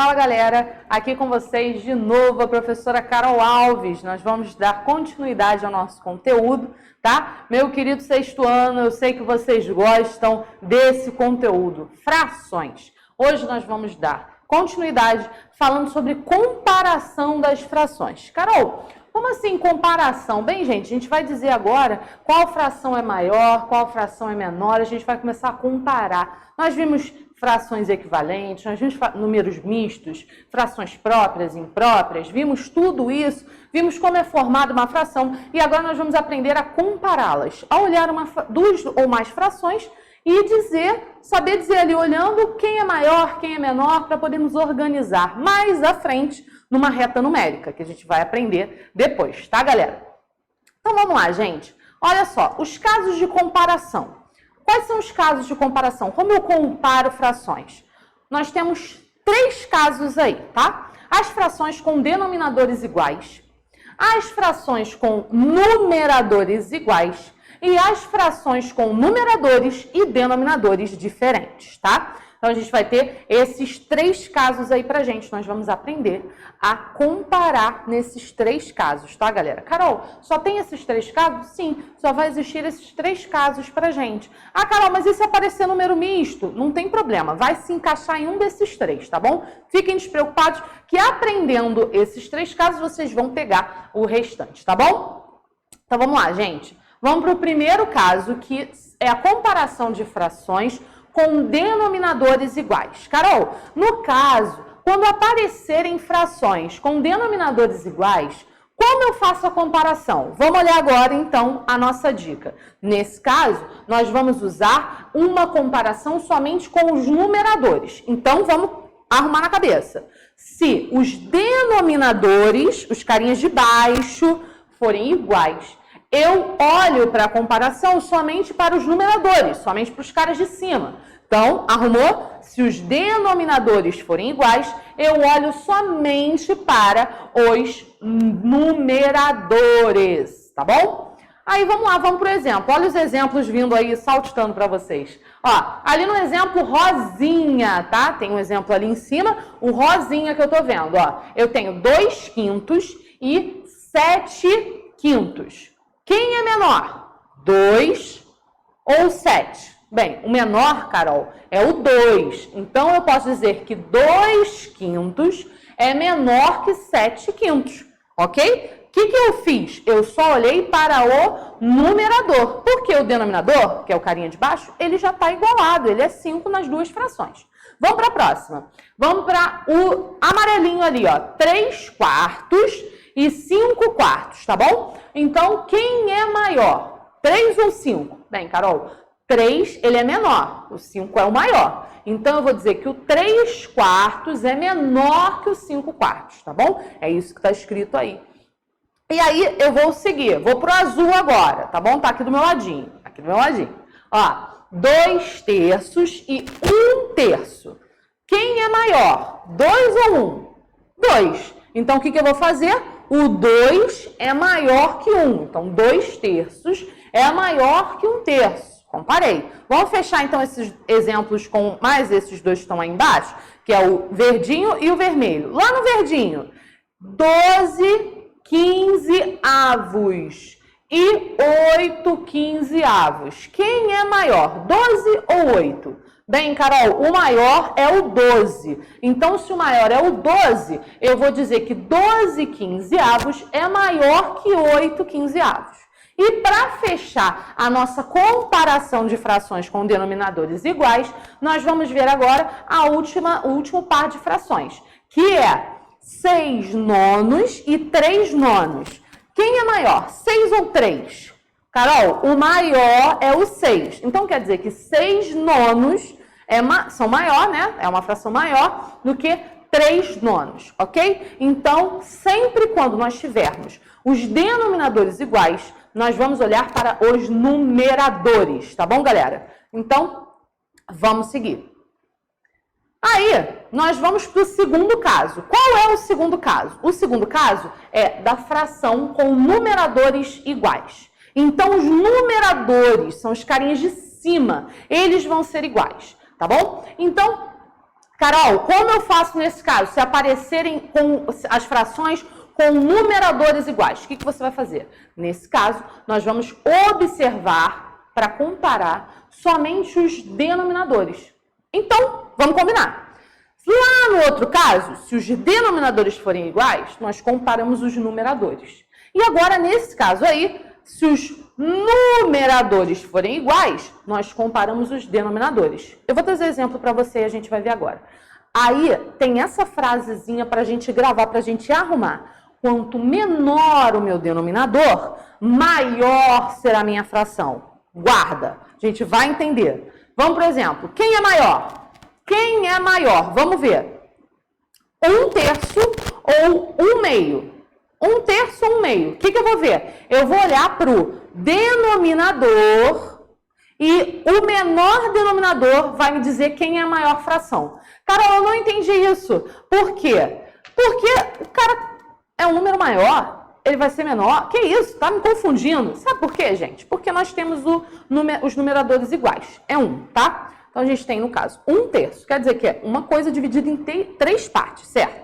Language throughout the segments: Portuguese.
Fala galera, aqui com vocês de novo a professora Carol Alves. Nós vamos dar continuidade ao nosso conteúdo, tá? Meu querido sexto ano, eu sei que vocês gostam desse conteúdo, frações. Hoje nós vamos dar continuidade falando sobre comparação das frações. Carol, como assim comparação? Bem, gente, a gente vai dizer agora qual fração é maior, qual fração é menor, a gente vai começar a comparar. Nós vimos frações equivalentes, nós vimos números mistos, frações próprias, impróprias, vimos tudo isso, vimos como é formada uma fração e agora nós vamos aprender a compará-las, a olhar duas ou mais frações e saber dizer ali, olhando quem é maior, quem é menor, para podermos organizar mais à frente numa reta numérica, que a gente vai aprender depois, tá, galera? Então vamos lá, gente. Olha só, os casos de comparação. Quais são os casos de comparação? Como eu comparo frações? Nós temos 3 casos aí, tá? As frações com denominadores iguais, as frações com numeradores iguais e as frações com numeradores e denominadores diferentes, tá? Então, a gente vai ter esses 3 casos aí pra gente. Nós vamos aprender a comparar nesses 3 casos, tá, galera? Carol, só tem esses 3 casos? Sim, só vai existir esses 3 casos pra gente. Ah, Carol, mas e se aparecer número misto? Não tem problema, vai se encaixar em um desses 3, tá bom? Fiquem despreocupados que aprendendo esses 3 casos, vocês vão pegar o restante, tá bom? Então, vamos lá, gente. Vamos pro primeiro caso, que é a comparação de frações com denominadores iguais. Carol, no caso, quando aparecerem frações com denominadores iguais, como eu faço a comparação? Vamos olhar agora, então, a nossa dica. Nesse caso, nós vamos usar uma comparação somente com os numeradores. Então, vamos arrumar na cabeça. Se os denominadores, os carinhas de baixo, forem iguais, eu olho para a comparação somente para os numeradores, somente para os caras de cima. Então, arrumou? Se os denominadores forem iguais, eu olho somente para os numeradores, tá bom? Aí, vamos lá, vamos para o exemplo. Olha os exemplos vindo aí, saltitando para vocês. Ó, ali no exemplo rosinha, tá? Tem um exemplo ali em cima, o rosinha que eu tô vendo, ó. Eu tenho 2/5 e 7/5. Quem é menor? 2 ou 7? Bem, o menor, Carol, é o 2. Então, eu posso dizer que 2/5 é menor que 7/5, ok? O que eu fiz? Eu só olhei para o numerador, porque o denominador, que é o carinha de baixo, ele já está igualado, ele é 5 nas duas frações. Vamos para a próxima. Vamos para o amarelinho ali, ó, 3/4 e 5/4, tá bom? Então, quem é maior? 3 ou 5? Bem, Carol, 3 ele é menor, o 5 é o maior. Então, eu vou dizer que o 3/4 é menor que o 5/4, tá bom? É isso que está escrito aí. E aí, eu vou seguir, vou pro azul agora, tá bom? Tá aqui do meu ladinho, aqui do meu ladinho. Ó, 2/3 e 1/3. Quem é maior? 2 ou 1? 2. Então, o que eu vou fazer? O 2 é maior que 1. Então, 2/3 é maior que 1/3. Comparei. Vamos fechar, então, esses exemplos com mais esses dois que estão aí embaixo, que é o verdinho e o vermelho. Lá no verdinho, 12/15 e 8/15. Quem é maior, 12 ou 8? Bem, Carol, o maior é o 12. Então, se o maior é o 12, eu vou dizer que 12/15 é maior que 8/15. E para fechar a nossa comparação de frações com denominadores iguais, nós vamos ver agora o último par de frações, que é 6/9 e 3/9. Quem é maior, 6 ou 3? Carol, o maior é o 6. Então, quer dizer que 6/9 são maior, né? É uma fração maior do que 3/9, ok? Então, sempre quando nós tivermos os denominadores iguais, nós vamos olhar para os numeradores, tá bom, galera? Então, vamos seguir. Aí, nós vamos para o segundo caso. Qual é o segundo caso? O segundo caso é da fração com numeradores iguais. Então, os numeradores são os carinhas de cima, eles vão ser iguais, tá bom? Então, Carol, como eu faço nesse caso? Se aparecerem com as frações com numeradores iguais, o que você vai fazer? Nesse caso, nós vamos observar para comparar somente os denominadores. Então, vamos combinar. Lá no outro caso, se os denominadores forem iguais, nós comparamos os numeradores. E agora, nesse caso aí, se os numeradores forem iguais, nós comparamos os denominadores. Eu vou trazer exemplo para você e a gente vai ver agora. Aí, tem essa frasezinha para a gente gravar, para a gente arrumar. Quanto menor o meu denominador, maior será a minha fração. Guarda, a gente vai entender. Vamos, por exemplo, quem é maior? Quem é maior? Vamos ver. 1/3 ou 1/2? 1/3 ou 1/2? O que eu vou ver? Eu vou olhar para o denominador e o menor denominador vai me dizer quem é a maior fração. Carol, eu não entendi isso. Por quê? Porque o cara é um número maior, ele vai ser menor. Que isso? Tá me confundindo. Sabe por quê, gente? Porque nós temos os numeradores iguais. É 1, tá? Então, a gente tem, no caso, 1/3. Quer dizer que é uma coisa dividida em 3 partes, certo?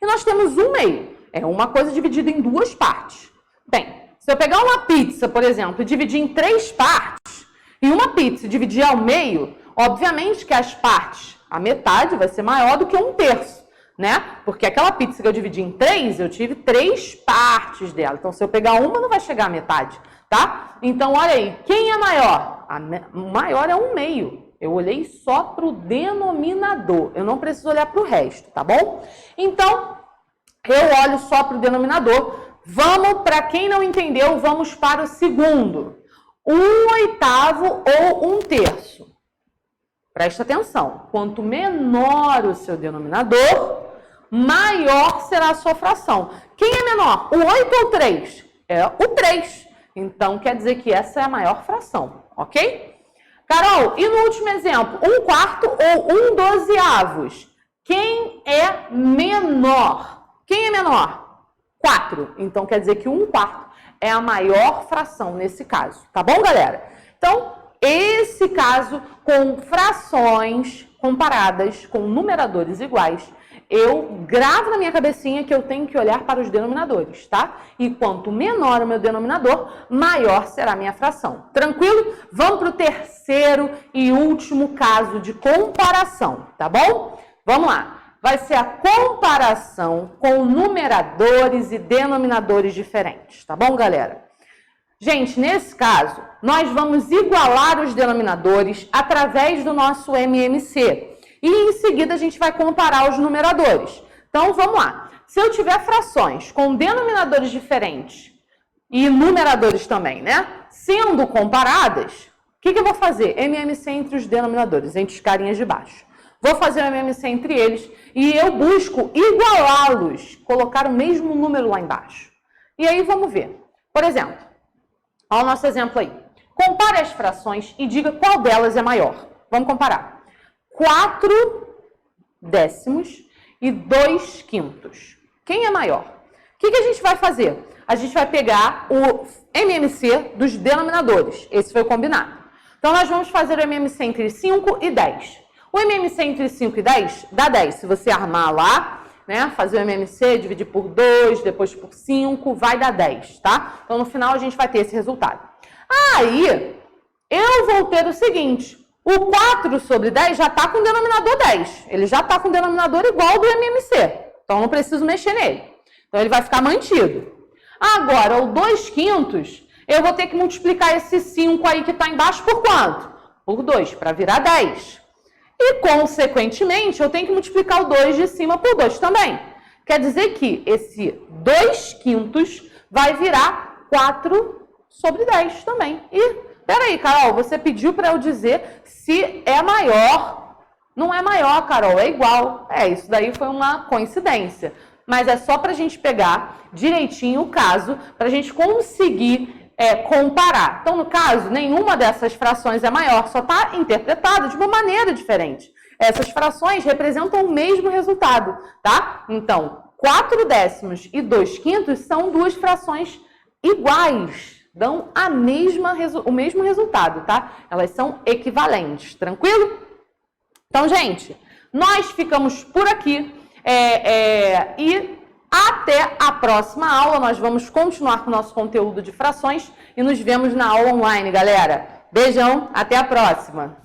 E nós temos 1/2. É uma coisa dividida em 2 partes. Bem, se eu pegar uma pizza, por exemplo, e dividir em 3 partes, e uma pizza dividir ao meio, obviamente que as partes, a metade vai ser maior do que 1/3. Né? Porque aquela pizza que eu dividi em 3, eu tive 3 partes dela. Então, se eu pegar uma, não vai chegar à metade, tá? Então, olha aí, quem é maior? O maior é 1/2. Eu olhei só para o denominador. Eu não preciso olhar para o resto, tá bom? Então, eu olho só para o denominador. Vamos, para quem não entendeu, vamos para o segundo. 1/8 ou 1/3. Presta atenção. Quanto menor o seu denominador, maior será a sua fração. Quem é menor? O 8 ou o 3? É o 3. Então, quer dizer que essa é a maior fração, ok? Carol, e no último exemplo, 1/4 ou 1/12? Quem é menor? Quem é menor? 4. Então, quer dizer que 1/4 é a maior fração nesse caso. Tá bom, galera? Então, esse caso com frações comparadas com numeradores iguais, eu gravo na minha cabecinha que eu tenho que olhar para os denominadores, tá? E quanto menor o meu denominador, maior será a minha fração. Tranquilo? Vamos para o terceiro e último caso de comparação, tá bom? Vamos lá. Vai ser a comparação com numeradores e denominadores diferentes, tá bom, galera? Gente, nesse caso, nós vamos igualar os denominadores através do nosso MMC. E em seguida a gente vai comparar os numeradores. Então, vamos lá. Se eu tiver frações com denominadores diferentes e numeradores também, né? Sendo comparadas, o que eu vou fazer? MMC entre os denominadores, entre os carinhas de baixo. Vou fazer o MMC entre eles e eu busco igualá-los, colocar o mesmo número lá embaixo. E aí, vamos ver. Por exemplo, olha o nosso exemplo aí. Compare as frações e diga qual delas é maior. Vamos comparar. 4/10 e 2/5. Quem é maior? O que a gente vai fazer? A gente vai pegar o MMC dos denominadores. Esse foi o combinado. Então, nós vamos fazer o MMC entre 5 e 10. O MMC entre 5 e 10 dá 10. Se você armar lá, né, fazer o MMC, dividir por 2, depois por 5, vai dar 10, tá? Então, no final, a gente vai ter esse resultado. Aí, eu vou ter o seguinte, o 4/10 já está com o denominador 10. Ele já está com o denominador igual ao do MMC. Então, não preciso mexer nele. Então, ele vai ficar mantido. Agora, o 2/5, eu vou ter que multiplicar esse 5 aí que está embaixo por quanto? Por 2, para virar 10. E, consequentemente, eu tenho que multiplicar o 2 de cima por 2 também. Quer dizer que esse 2/5 vai virar 4/10 também. E, peraí, Carol, você pediu para eu dizer se é maior. Não é maior, Carol, é igual. Isso daí foi uma coincidência. Mas é só para a gente pegar direitinho o caso, para a gente conseguir comparar. Então, no caso, nenhuma dessas frações é maior, só está interpretada de uma maneira diferente. Essas frações representam o mesmo resultado, tá? Então, 4/10 e 2/5 são duas frações iguais, dão o mesmo resultado, tá? Elas são equivalentes, tranquilo? Então, gente, Nós ficamos por aqui e até a próxima aula. Nós vamos continuar com o nosso conteúdo de frações e nos vemos na aula online, galera. Beijão, até a próxima!